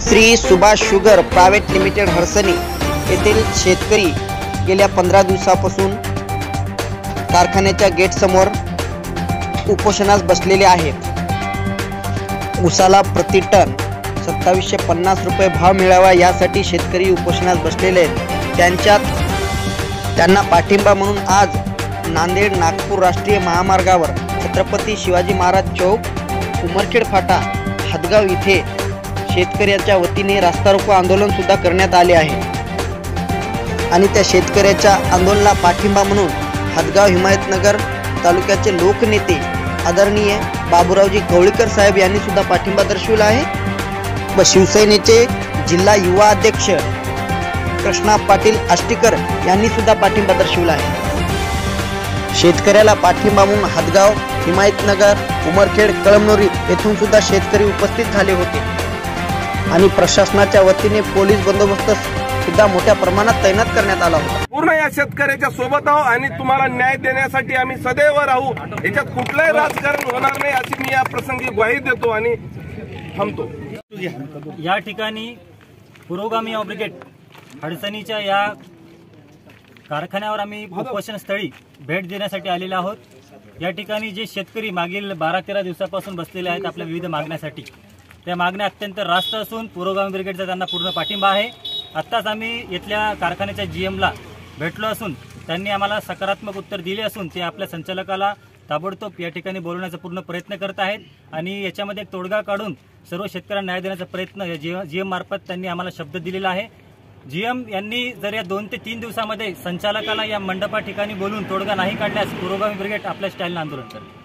Shri Subhash sugar private limited Harsani येथील शेतकरी गेल्या 15 दिवसापासून कारखान्याच्या गेट समोर उपोषणास बसलेले आहेत। उसाला प्रति टन 2750 रुपये भाव मिळावा यासाठी शेतकरी उपोषणास बसलेले आहेत। त्यांना पाठिंबा म्हणून आज नांदेड नागपूर राष्ट्रीय महामार्गावर छत्रपती शिवाजी महाराज चौक उमरखेड फाटा हदगाव इथे शेतकऱ्यांच्या वतीने रास्ता रोको आंदोलन सुद्धा करण्यात आले आहे आणि त्या शेतकऱ्याच्या आंदोलनाला पाठिंबा म्हणून हदगाव हिमायतनगर तालुक्याचे लोकनेते आदरणीय बाबूरावजी कवळीकर साहेब यांनी सुद्धा पाठिंबा दर्शविला आहे व शिवसेनेचे जिल्हा युवा अध्यक्ष कृष्णा पाटील आष्टीकर यांनी सुद्धा पाठिंबा दर्शविला आहे। शेतकऱ्याला पाठिंबा म्हणून हदगाव हिमायतनगर उमरखेड कळमनुरी येथून सुद्धा शेतकरी उपस्थित झाले होते आणि प्रशासनाच्या वतीने पोलीस बंदोबस्त सुद्धा मोठ्या प्रमाणात तैनात करण्यात आला होता। पूर्ण या शेतकऱ्याच्या सोबत आहोत आणि तुम्हाला न्याय देण्यासाठी आम्ही सदैव राहू। याच्यात कुठलंही राजकारण होणार नाही अशी मी या प्रसंगी ग्वाही देतो आणि थांबतो। या ठिकाणी पुरोगामी ब्रिगेड हडसणीच्या या कारखान्यावर आम्ही उपोषण स्थळी भेट देण्यासाठी आलेले आहोत। या ठिकाणी जे शेतकरी मागील 12-13 दिवसापासून बसलेले आहेत आपल्या विविध मागण्यासाठी, त्या मागण्या अत्यंत रास्त असून पुरोगामी ब्रिगेडचा त्यांना पूर्ण पाठिंबा आहे। आत्ताच आम्ही इथल्या कारखान्याच्या जीएमला भेटलो असून त्यांनी आम्हाला सकारात्मक उत्तर दिले असून ते आपल्या संचालकाला ताबडतोब या ठिकाणी बोलवण्याचा पूर्ण प्रयत्न करत आहेत आणि याच्यामध्ये एक तोडगा काढून सर्व शेतकऱ्यांना न्याय देण्याचा प्रयत्न या जीएम मार्फत त्यांनी आम्हाला शब्द दिलेला आहे। जीएम यांनी जर या 2 ते 3 दिवसामध्ये संचालकाला या मंडपा ठिकाणी बोलून तोडगा नाही काढल्यास पुरोगामी ब्रिगेड आपल्या स्टाईलने आंदोलन करेल।